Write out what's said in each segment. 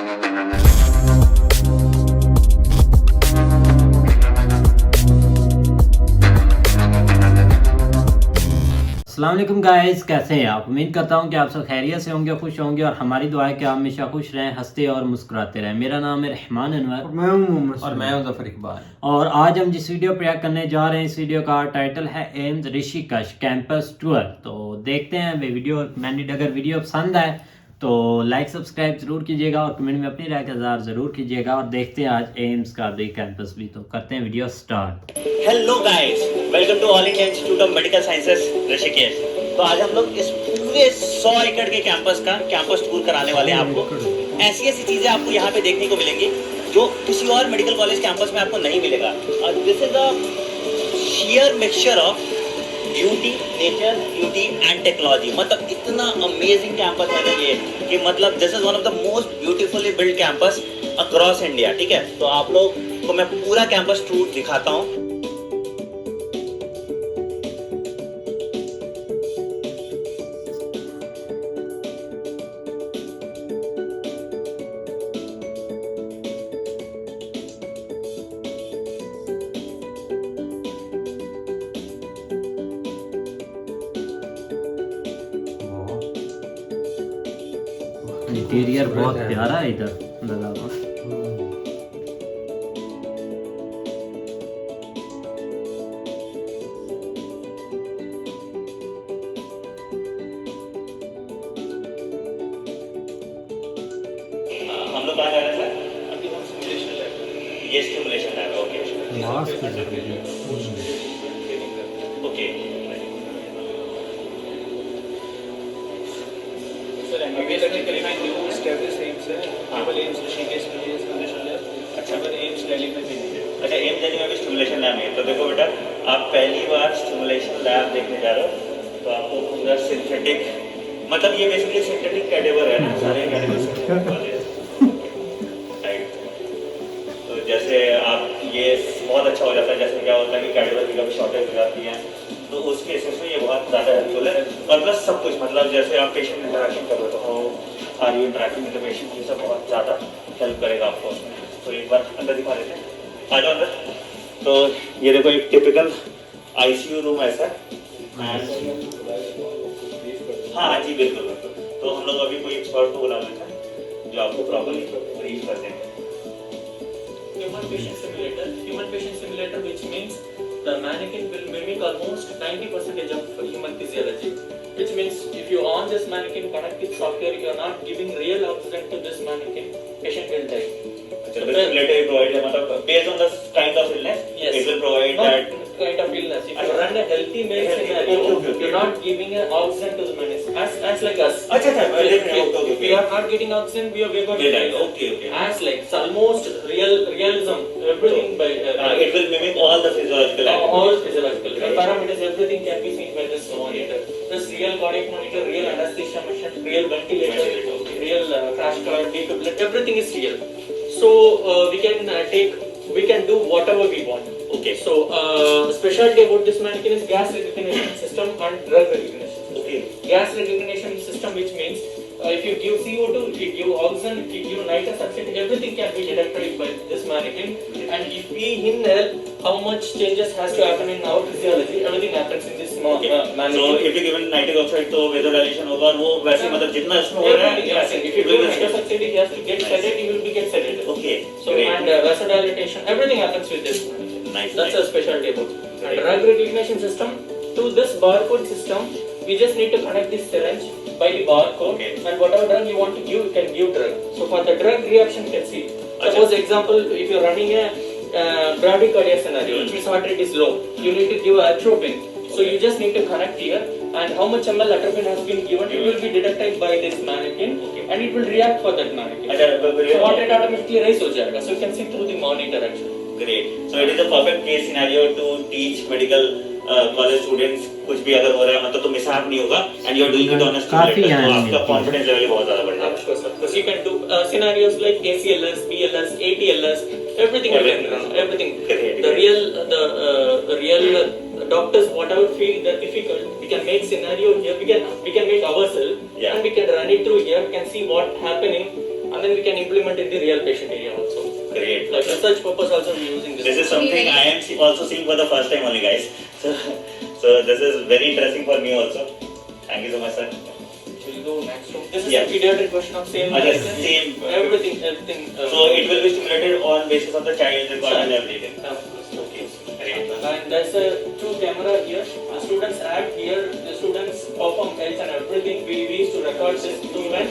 अस्सलाम वालेकुम गाइस, कैसे हैं आप? उम्मीद करता हूं कि आप सब खैरियत से होंगे, खुश होंगे और हमारी दुआ है कि आप हमेशा खुश रहें, हंसते और मुस्कुराते रहें। मेरा नाम है रहमान अनवर और मैं हूं मोहम्मद और मैं हूं ज़फर इकबाल। और आज हम जिस वीडियो प्रयाग करने जा रहे हैं, इस वीडियो का टाइटल है एम्स ऋषिकेश कैंपस टूर। तो देखते हैं वे वीडियो। मैंने अगर वीडियो पसंद आए तो लाइक सब्सक्राइब जरूर कीजिएगा और कमेंट में अपनी राय का इज़हार जरूर कीजिएगा। और देखते हैं आज एम्स का भी कैंपस भी। तो करते हैं video start. Hello guys, welcome to all India institute of medical sciences Rishikesh. तो आज हम लोग इस पूरे 100 एकड़ के कैंपस का कैंपस टूर कराने वाले हैं आपको। ऐसी ऐसी चीजें आपको यहाँ पे देखने को मिलेंगी जो किसी और मेडिकल कॉलेज कैंपस में आपको नहीं मिलेगा। और this is a share mixture of beauty, nature, beauty and technology. मतलब इतना अमेजिंग कैंपस है ना ये कि मतलब this is one of the most beautifully build campus across India. ठीक है, तो आप लोग को मैं पूरा कैंपस टूर दिखाता हूँ। इंटीरियर बहुत प्यारा है इधर लगा हुआ। हम लोग कहाँ जा रहे हैं सर? अभी हम सिमुलेशन लैब। ये सिमुलेशन लैब है, ओके ओके। सर एमबीबीएस में करीबन न्यू एस्टैब्लिश एम्स है, केवल एम्स ऋषिकेश में ये सिमुलेशन लैब। अच्छा, पर एम्स दिल्ली में भी नहीं है। अच्छा, एम्स दिल्ली में भी स्टिमुलेशन लैब है। तो देखो बेटा, आप पहली बार स्टिमुलेशन लैब देखने जा रहे हो तो आपको पूरा सिंथेटिक, मतलब ये बेसिकली सिंथेटिक कैडेवर है ना, सारे कैडेवर सिंथेटिक वाले हैं। राइट, तो जैसे आप ये बहुत अच्छा हो जाता है। जैसे क्या होता है कि कैडेवर की कभी शॉर्टेज हो जाती है तो उस केसेस में ये बहुत ज़्यादा हेल्पफुल है। और प्लस सब कुछ, मतलब जैसे आप पेशेंट इंटरेक्शन कर रहे हो तो are you interacting with the patient, ये सब बहुत ज़्यादा हेल्प करेगा आपको उसमें। तो एक बार अंदर दिखा देते हैं, आ जाओ अंदर। तो ये देखो एक टिपिकल आईसीयू रूम ऐसा है। हाँ जी, बिल्कुल बिल्कुल। तो हम लोग अभी कोई एक्सपर्ट को बुला लेते हैं जो आपको प्रॉपर्ली ब्रीफ कर देंगे। Human patient simulator, which means the mannequin will mimic almost 90% of human physiology. Which means if you on this mannequin, connect with software, you are not giving real oxygen to this mannequin, patient will die. So the simulator provides, मतलब based on the kind of illness, yes, it will provide not that kind of illness. If you run a healthy male scenario, okay. you're not giving an oxygen to the menace. As like us. अच्छा अच्छा, If we are not getting oxygen, we are going to die. Okay. As like it's almost realism, everything by It will mimic all the physiological activities. all physiological parameters, everything can be seen by this monitor. This real cardiac monitor, real anesthesia machine, real ventilator, real crash card, defibrillator, everything is real. So we can do whatever we want. Okay. So specialty about this mannequin is gas recognition system and drug recognition. Okay. Gas recognition system, which means if you give CO2, if you give oxygen, if you give nitrous oxide, everything can be detected by this mannequin. And if we inhale, how much changes has to happen in our physiology, everything happens in this mannequin. So if you given nitric oxide तो vasodilation होगा, वो वैसे मतलब जितना इसमें हो रहा है Yes, if you give nitrous oxide, he has to get sedated, he will be get sedated. Okay. So Great. and vasodilatation, everything happens with this. Nice. That's nice. a specialty about. Right. And drug recognition system, to this barcode system, we just need to connect this syringe by the barcode, Okay. and whatever drug you want to give, you can give drug. So for the drug reaction, you can see. Suppose example, if you're running a bradycardia scenario, which means heart rate is low, you need to give atropine. So you just need to connect here, and how much ml atropine has been given, it will be detected by this mannequin, and it will react for that mannequin. So heart rate automatically raise हो जाएगा. So you can see through the monitor actually. Great. So it is a perfect case scenario to teach medical college students कुछ भी अगर हो रहा है मतलब तो मिसहैप नहीं होगा and you are doing it on a काफी stimulator, तो है आपका confidence level बहुत ज़्यादा बढ़ Of जाएगा। course, of course. You can do scenarios like ACLS, BLS, ATLS, everything you can run, everything. Great. The real doctors, whatever feel that difficult, we can make scenario here. We can make ourselves, Yeah. and we can run it through here. We can see what happening and then we can implement in the real patient area also. Great. Like research purpose also we using this. This is something I am also seeing for the first time only, guys. So this is very interesting for me also. Thank you so much, sir. We'll go next room. This is Yeah. a pediatric version of same. Yes, same. Everything. So it will be stimulated on basis of the child record and everything. Okay. Great. And there's a two camera here. The students act here. The students perform health and everything. We used to record this movement.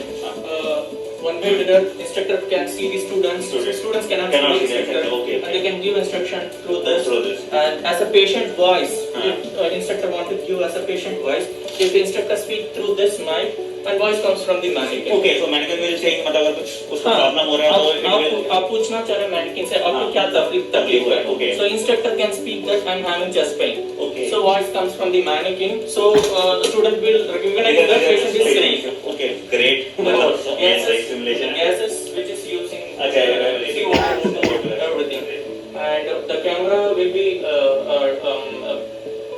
One way the instructor can see the students. Students cannot see the instructor. Okay. And they can give instruction through this. Through this. And as a patient voice, if instructor want to give as a patient voice, if the instructor speak through this mic, and voice comes from the mannequin. Okay, so mannequin will say मतलब अगर कुछ उसको problem हो रहा है तो आप पूछना चाह रहे हैं मैनिकिन से आपको क्या तकलीफ है. Okay. So instructor can speak that I'm having chest pain. Okay. So voice comes from the mannequin. So the student will recognize that patient is saying. Okay, great. Yes, simulation. Gases which is using Okay, everything. And the camera will be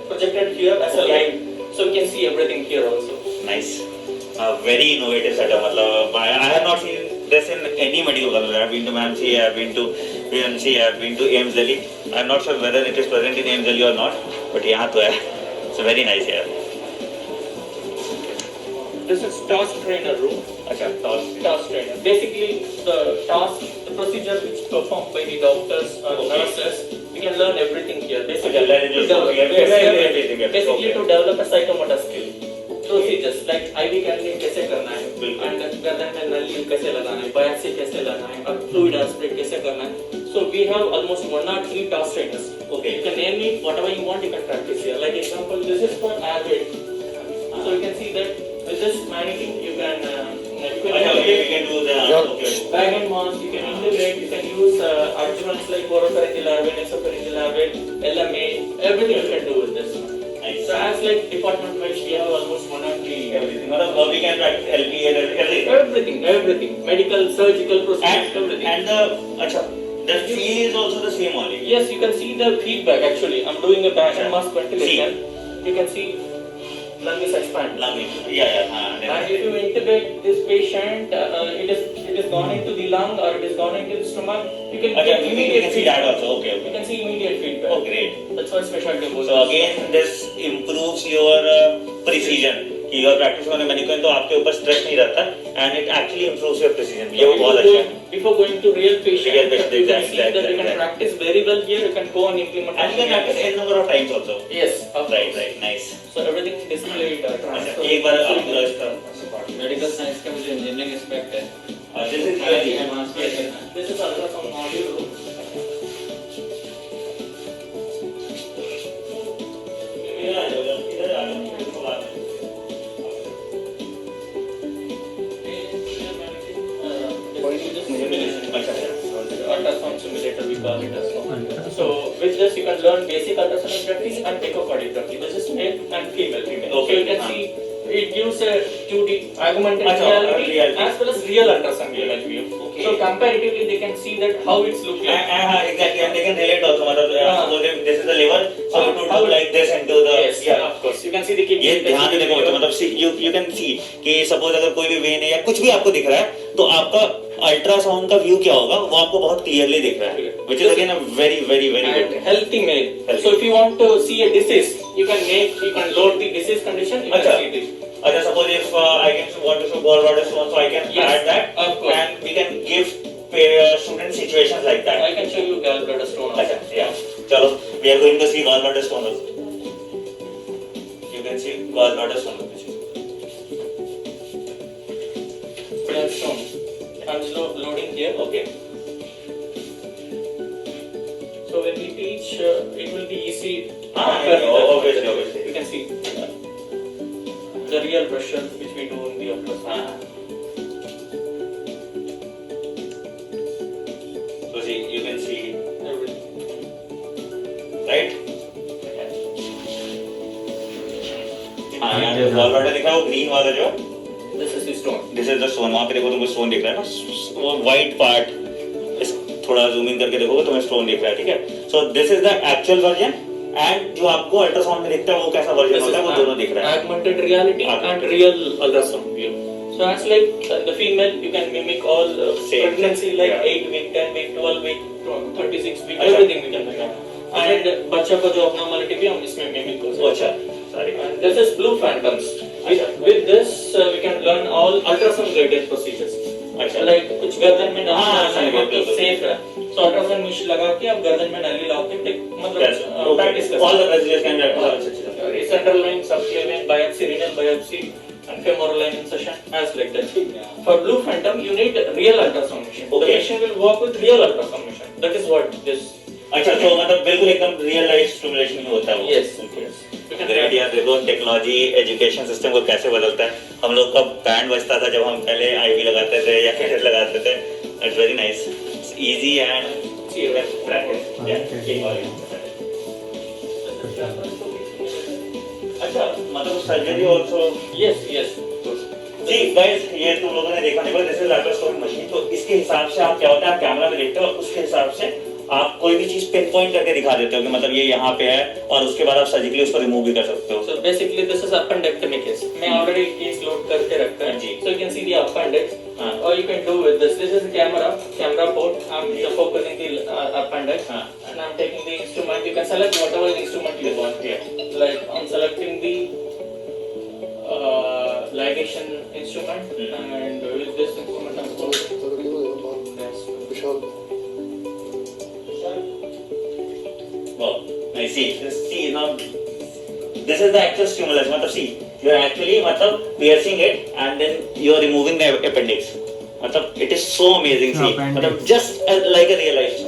projected here as a live, so you can see everything here also. Nice. Very innovative setup. मतलब I have not seen this in any medical college. I have been to MAMC, I have been to PMC, I have been to AIMS Delhi. I am not sure whether it is present in AIMS Delhi or not, but यहाँ तो है. So very nice here. This is task trainer room. अच्छा, Task trainer. Basically, the procedure which performed by the doctors or nurses, we can learn everything here. Basically, basically to develop a psychomotor skill. Procedures like IV कैंडिंग कैसे करना है, and गर्दन में नली कैसे लगाना है, बायसी कैसे लगाना है, और fluid aspirate कैसे करना है. So we have almost 1 or 3 task trainers. Okay. You can name it whatever you want. You can practice here. Like example, this is for airway. So you can see that with this mannequin you can do the bag and mask. You can integrate. You can use adjuvants like oropharyngeal airway, nasopharyngeal airway, LMA. Everything you can do with this. Nice. So as like department wise, we have almost 1 or 3 everything. मतलब we can practice LP and everything. Medical, surgical procedures, everything. And the feel is also the same only. Yes, you can see the feedback actually. I'm doing a bag and mask ventilation. You can see lung is expanded. And if you intubate this patient, it is gone into the lung or it is gone into the stomach, you can get immediate feedback. Okay. You can see immediate feedback. Oh, great. That's what specialty was. So again, this improves your precision. कि your practice में mannequin तो आपके ऊपर stress नहीं रहता, and it actually improves your precision. ये बहुत अच्छा है. Before going to real patient, you can see that you exactly. can practice very well here. You can go and implement. And you can practice n number of times also. Yes. Right. Nice. So everything displayed. अच्छा, एक बार आप पूरा इसका medical science का मुझे engineering aspect है. This is really advance. This is ultrasound module room. Ultrasound simulator we call it as well. So with this you can learn basic ultrasonography and echocardiography. This is male and female. So you can see it gives a 2D augmented reality as well as real ultrasound view. So comparatively they can see that how it's looking like. Exactly, and they can relate also. मतलब suppose this is the liver, so it would look like this and do the Of course. You can see the kidney. ये ध्यान देने का मतलब you can see कि suppose अगर कोई भी वेन है या कुछ भी आपको दिख रहा है तो आपका अल्ट्रासाउंड का व्यू क्या होगा वो आपको बहुत क्लियरली दिख रहा है, which is again a very good. Healthy male. So if you want to see a disease, you can load the disease condition. You can see it. Suppose if I can want to show gallbladder stone, so I can add that, and we can give student situations like that. I can show you gallbladder stone. Yeah. Chalo, we are going to see gallbladder stone also. You can see gallbladder stone. Stone. I'm loading here. Okay. So when we teach, it will be easy. Obviously. You can see the real pressure which we do in the ultrasound. So see, you can see, Everything. right? यहाँ gallbladder दिख रहा है वो green वाला जो This is the stone. This is the stone. वहाँ पे देखो तुमको stone दिख रहा है ना, वो white part. इस थोड़ा zoom in करके देखोगे तुम्हें stone दिख रहा है, ठीक है? So this is the actual version. And जो आपको अल्ट्रासाउंड में दिखता है वो कैसा वर्जन होता है वो दोनों दिख रहा है. Augmented reality and real ultrasound view. So as like the female, you can mimic all Same. pregnancy like Yeah. 8 week, 10 week, 12 week, 36 week, अच्छा. everything we can mimic. And बच्चा का जो abnormality भी हम इसमें mimic कर सकते हैं. अच्छा, sorry. And this is blue phantoms. With this we can learn all ultrasound guided procedures. अच्छा. Like कुछ गर्दन में नली हाँ, लगाना है बिल्कुल, तो सेफ है. So ultrasound मशीन लगा के आप गर्दन में नली लगा के मतलब practice कर All the सकते procedures can be done. हैं. Central line, subclavian biopsy, renal biopsy, and femoral line insertion as like that. For blue phantom, you need real ultrasound machine. The Okay. machine will work with real ultrasound machine. That is what this. अच्छा, तो मतलब बिल्कुल एकदम real life stimulation ही होता है वो. Yes. Great यार, देखो टेक्नोलॉजी एजुकेशन सिस्टम को कैसे बदलता है. हम लोग का बैंड बजता था जब हम पहले आईवी लगाते थे या कैसेट लगाते थे. It's very nice, it's easy and अच्छा, मतलब सर्जरी आल्सो. Yes, yes. जी गाइस, ये तुम लोगों ने देखा नहीं, दिस इज लैप्रोस्कोपिक मशीन. तो इसके हिसाब से आप क्या होता है, आप कैमरा में देखते हो और उसके हिसाब से आप कोई भी चीज पिन पॉइंट करके दिखा देते हो कि मतलब ये यहाँ पे है, और उसके बाद आप सर्जिकली उसको रिमूव भी कर सकते हो. So basically, this is appendectomy case. मैं already case load करके रखा है. जी. So you can see the appendix. हाँ. Or you can do with this. This is a camera port. I'm focusing the appendix. हाँ. And I'm taking the instrument. You can select whatever instrument you want here. Like I'm selecting the ligation instrument, and with this instrument I'm going. Yes. Wow, I see. See now, this is the actual stimulus. मतलब see, you are actually मतलब piercing it and then you are removing the appendix. मतलब it is so amazing. See, मतलब just like a real life.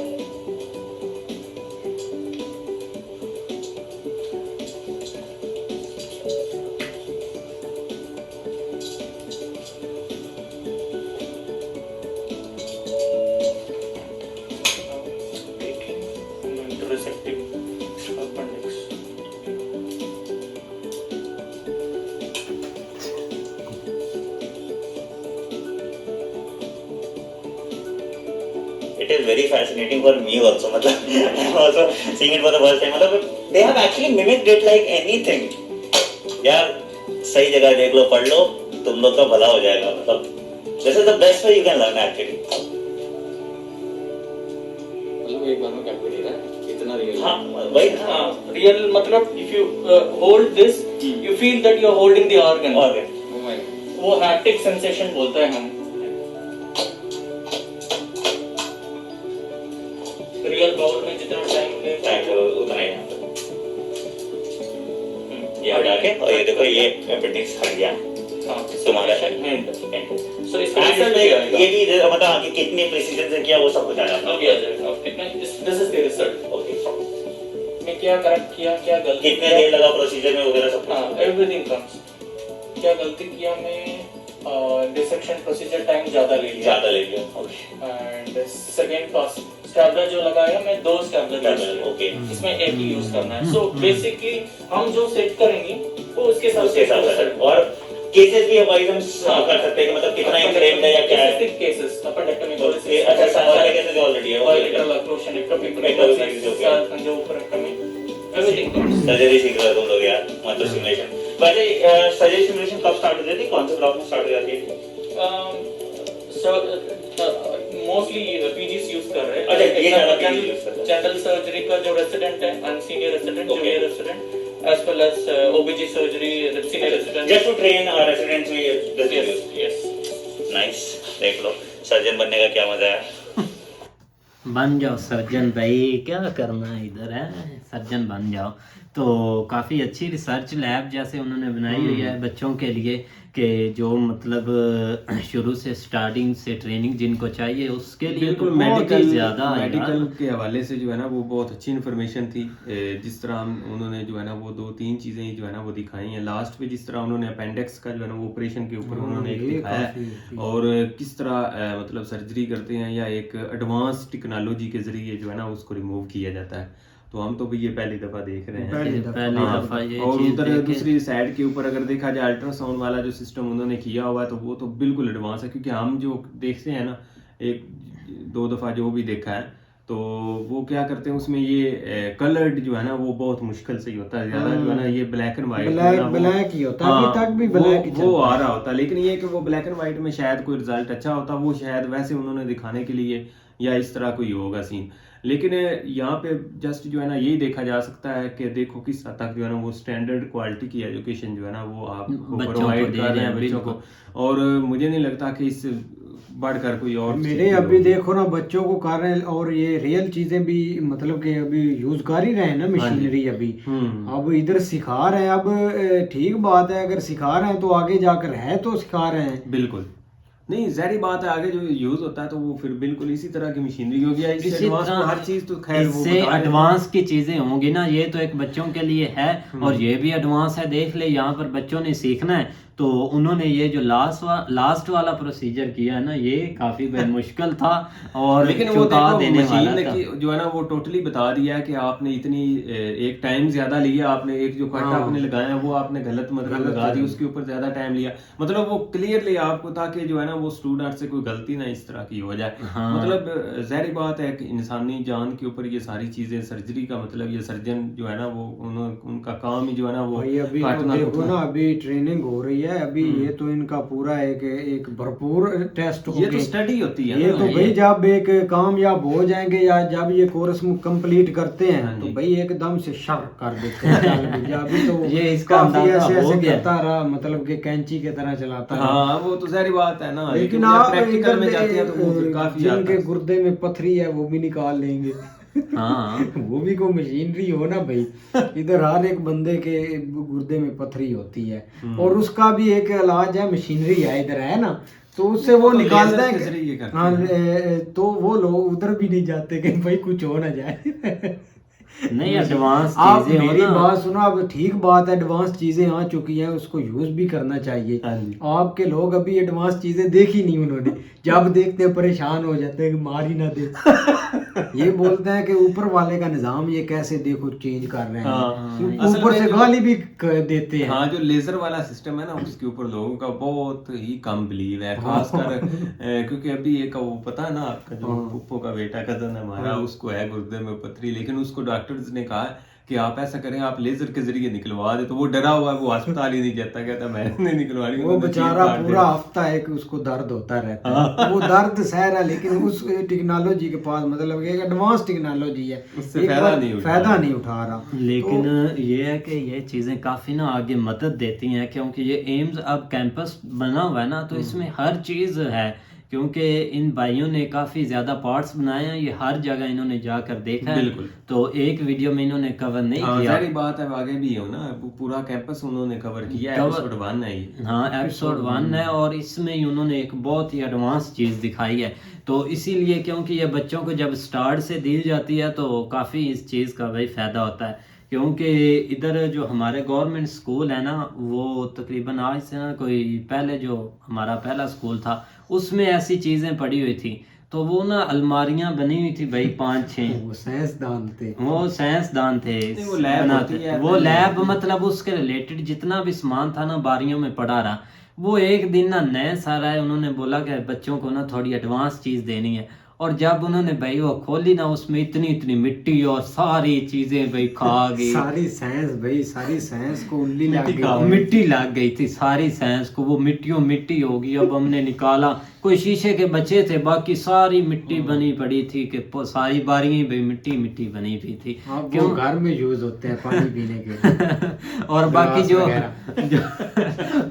Intersecting appendix. It is very fascinating for me also. मतलब I'm also seeing it for the first time. मतलब they have actually mimicked it like anything. यार सही जगह देख लो, पढ़ लो, तुम लोग का भला हो जाएगा. मतलब this is the best way you can learn actually. मतलब एक बार में कैलकुलेट हो रहा है इतना रियल. हाँ, वही हाँ. Real मतलब if you hold this, you feel that you are holding the organ. और Oh my God. वो haptic sensation बोलते हैं हम. Real बाउल में जितना टाइम लेता है टाइम उतना ही. ये हटा के और ये देखो ये appendix हट गया. तुम्हारा एंड end. सो इसका And रिजल्ट इसमें भी आएगा. ये भी मतलब हाँ, कि कितने प्रिसीजन से किया वो सब कुछ आ जाता अब है. भी आ जाएगा. अब कितना this is the result. Okay. मैं क्या करेक्ट किया, क्या गलती कितने किया. देर लगा प्रोसीजर में वगैरह सब कुछ. हाँ, एवरीथिंग कम्स. क्या गलती किया मैं, डिसेक्शन प्रोसीजर टाइम ज्यादा ले लिया. ज्यादा ले लिया. ओके. एंड सेकंड पास स्टैबलर जो लगाया मैं 2 स्टैबलर यूज किया. ओके. इसमें एक ही यूज करना है. सो बेसिकली हम जो सेट करेंगे वो उसके साथ उसके साथ साथ और केसेस भी हमारी हम कर सकते हैं कि मतलब कितना इंक्रेंट है या क्या है. Specific cases appendectomy okay. अच्छा, सारे केसेस ऑलरेडी है. Bilateral occlusion, ectopic pregnancy, salpingectomy, everything comes. Surgery सीख रहे हो तुम लोग यार, मतलब सिमुलेशन. पहले सर्जरी सिमुलेशन कब स्टार्ट हो जाती है, कौन से ब्लॉक में स्टार्ट हो जाती है? So मोस्टली पीजीस यूज कर रहे हैं. अच्छा, ये ज्यादा PGs use कर रहे हैं. जनरल सर्जरी का जो रेसिडेंट है, and senior resident, Okay. Junior resident, as well as OBG surgery, senior resident. Just to train our residents we this Yes, use. yes. Nice. देख लो सर्जन बनने का क्या मजा है. बन जाओ सर्जन भाई, क्या करना है इधर है, सर्जन बन जाओ. तो काफ़ी अच्छी रिसर्च लैब जैसे उन्होंने बनाई हुई है बच्चों के लिए, कि जो मतलब शुरू से स्टार्टिंग से ट्रेनिंग जिनको चाहिए उसके लिए बिल्कुल तो बहुत ही ज़्यादा मेडिकल के हवाले से जो है ना वो बहुत अच्छी इन्फॉर्मेशन थी. जिस तरह उन्होंने जो है ना वो 2-3 चीज़ें जो है ना वो दिखाई हैं. लास्ट पे जिस तरह उन्होंने अपेंडिक्स का जो है ना वो ऑपरेशन के ऊपर उन्होंने एक दिखाया है, और किस तरह मतलब सर्जरी करते हैं या एक एडवांस टेक्नोलॉजी के ज़रिए जो है ना उसको रिमूव किया जाता है. तो हम तो भी ये पहली दफ़ा देख रहे हैं. पहली दफ़ा ये और चीज़ उधर देखे. दूसरी साइड के ऊपर अगर देखा जाए अल्ट्रासाउंड वाला जो सिस्टम उन्होंने किया हुआ है तो वो तो बिल्कुल एडवांस है. क्योंकि हम जो देखते हैं ना 1-2 दफ़ा जो भी देखा है तो वो क्या करते हैं उसमें ये कलर्ड जो है ना वो बहुत मुश्किल से ही होता है, ज्यादा जो है ना ये ब्लैक एंड व्हाइट ब्लैक ही होता है, अभी तक भी ब्लैक ही वो आ रहा होता है। लेकिन ये कि वो ब्लैक एंड व्हाइट में शायद कोई रिजल्ट अच्छा होता, वो शायद वैसे उन्होंने दिखाने के लिए या इस तरह कोई होगा सीन। लेकिन यहाँ पे जस्ट जो है ना यही देखा जा सकता है कि देखो किस हद तक जो है ना वो स्टैंडर्ड क्वालिटी की एजुकेशन जो है ना वो आपको प्रोवाइड कर रहे हैं बच्चों को, और मुझे नहीं लगता कि इस बढ़कर कोई और मेरे अभी देखो ना बच्चों को कर रहे हैं, और ये रियल चीजें भी मतलब कि अभी यूज कर ही रहे हैं ना मशीनरी अभी। अब इधर सिखा रहे हैं, अब ठीक बात है, अगर सिखा रहे हैं तो आगे जाकर है तो सिखा रहे हैं। बिल्कुल नहीं, जाहिर बात है आगे जो यूज होता है तो वो फिर बिल्कुल इसी तरह की मशीनरी होगी, इससे एडवांस तो हर चीज तो खैर वो इससे एडवांस की चीजें होंगी ना, ये तो एक बच्चों के लिए है और ये भी एडवांस है। देख ले यहाँ पर बच्चों ने सीखना है तो उन्होंने ये जो लास्ट वाला प्रोसीजर किया है ना, ये काफी मुश्किल था और लेकिन वो देखो मशीन ने जो है ना वो टोटली बता दिया है कि आपने इतनी एक टाइम ज्यादा लिया, आपने एक जो कट आपने लगाया वो आपने गलत मतलब लगा दी, उसके ऊपर ज्यादा टाइम लिया, मतलब वो क्लियरली आपको ताकि जो है ना वो स्टूडेंट से कोई गलती ना इस तरह की हो जाए। मतलब जाहिर बात है कि इंसानी जान के ऊपर ये सारी चीजें, सर्जरी का मतलब ये सर्जन जो है ना वो उनका काम ही जो है ना वो अभी देखो ना अभी ट्रेनिंग हो रही है अभी, ये तो इनका पूरा एक भरपूर टेस्ट ये तो स्टडी होती है ये तो भाई जब एक कामयाब हो जाएंगे या जब ये कोर्स कंप्लीट करते हैं तो भाई एकदम से शर कर देते हैं। अभी तो ये इसका काफी ऐसे करता रहा, मतलब कि कैंची की तरह चलाता है। हाँ वो तो सारी बात है ना, लेकिन आप प्रैक्टिकल में जाते हैं तो वो फिर काफी जिनके गुर्दे में पथरी है वो भी निकाल लेंगे। हाँ वो भी कोई मशीनरी हो ना भाई, इधर हर एक बंदे के गुर्दे में पथरी होती है और उसका भी एक इलाज है, मशीनरी है इधर है ना, तो उससे वो निकालते हैं। हाँ तो वो लोग उधर भी नहीं जाते कि भाई कुछ हो ना जाए। नहीं एडवांस आप मेरी बात सुनो, अब ठीक बात है एडवांस चीजें आ चुकी हैं, उसको यूज भी करना चाहिए। आपके लोग अभी एडवांस चीजें देखी नहीं उन्होंने, जब देखते हैं परेशान हो जाते हैं कि मार ही ना दे। ये बोलते हैं कि ऊपर वाले का निजाम ये कैसे देखो चेंज कर रहे हैं, ऊपर से गाली भी देते हैं। हाँ जो लेजर वाला सिस्टम है ना उसके ऊपर लोगों का बहुत ही कम बिलीव है, खासकर क्योंकि अभी एक वो पता है ना आपका जो पुप्पो का बेटा कजन है हमारा, उसको है गुर्दे में पथरी, लेकिन उसको डॉक्टर्स ने कहा कि आप ऐसा करें आप लेजर के जरिए निकलवा दे, तो वो डरा हुआ है, वो अस्पताल ही नहीं जाता, कहता मैं नहीं निकलवानी। वो बेचारा पूरा हफ्ता है कि उसको दर्द होता रहता है, वो दर्द सह रहा है, लेकिन उस टेक्नोलॉजी के पास मतलब एक एडवांस टेक्नोलॉजी है, उससे फायदा नहीं उठा रहा। लेकिन ये है कि ये चीजें काफी ना आगे मदद देती हैं, क्योंकि ये एम्स अब कैंपस बना हुआ है ना, तो इसमें हर चीज है, क्योंकि इन भाइयों ने काफ़ी ज़्यादा पार्ट्स बनाए हैं, ये हर जगह इन्होंने जाकर देखा है। बिल्कुल। तो एक वीडियो में इन्होंने कवर नहीं किया। सारी बात है आगे भी हो ना, पूरा कैंपस उन्होंने कवर किया है, एपिसोड 1 है ये। हाँ एपिसोड 1 है और इसमें ही उन्होंने एक बहुत ही एडवांस चीज़ दिखाई है, तो इसीलिए क्योंकि ये बच्चों को जब स्टार्ट से दी जाती है तो काफ़ी इस चीज़ का भाई फ़ायदा होता है, क्योंकि इधर जो हमारे गवर्नमेंट स्कूल है ना वो तकरीबन आज से ना कोई पहले जो हमारा पहला स्कूल था उसमें ऐसी चीज़ें पड़ी हुई थी, तो वो ना अलमारियां बनी हुई थी भाई 5-6। वो साइंसदान थे, वो लैब बनाते, वो लैब मतलब उसके रिलेटेड जितना भी सामान था ना बारियों में पड़ा रहा। वो एक दिन ना नए सारा है, उन्होंने बोला कि बच्चों को ना थोड़ी एडवांस चीज़ देनी है, और जब उन्होंने भाई वो खोली ना उसमें इतनी इतनी मिट्टी और सारी चीजें भाई खा गई, सारी साइंस को उल्ली लग गई, मिट्टी लग गई थी सारी साइंस को, वो मिट्टी होगी। अब हमने निकाला, कोई शीशे के बचे थे, बाकी सारी मिट्टी बनी पड़ी थी कि सारी बारियां भाई मिट्टी बनी हुई थी। क्यों घर में यूज होते हैं पानी पीने के और बाकी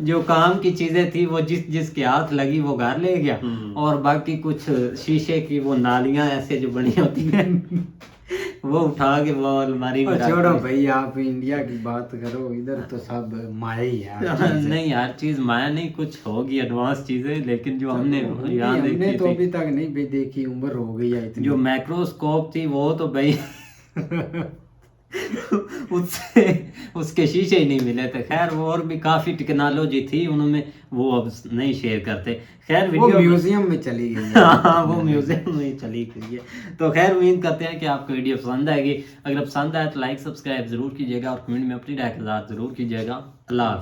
जो काम की चीजें थी वो जिसके हाथ लगी वो घर ले गया, और बाकी कुछ शीशे की वो नालियां ऐसे जो बनी होती हैं वो उठा के वो अलमारी में। छोड़ो भाई आप इंडिया की बात करो, इधर तो सब माया ही है। नहीं हर चीज माया नहीं, कुछ होगी एडवांस चीजें, लेकिन जो हमने तो अभी तक नहीं भाई देखी, उम्र हो गई है इतनी। जो माइक्रोस्कोप थी वो तो भाई उसके शीशे ही नहीं मिले थे। खैर वो और भी काफी टेक्नोलॉजी थी उन्होंने, वो अब नहीं शेयर करते। खैर वीडियो म्यूजियम में चली गई है। हाँ वो म्यूजियम में चली गई है। तो खैर उम्मीद करते हैं कि आपको वीडियो पसंद आएगी। अगर पसंद आए तो लाइक सब्सक्राइब जरूर कीजिएगा और कमेंट में अपनी राय का इज़हार जरूर कीजिएगा। अल्लाह।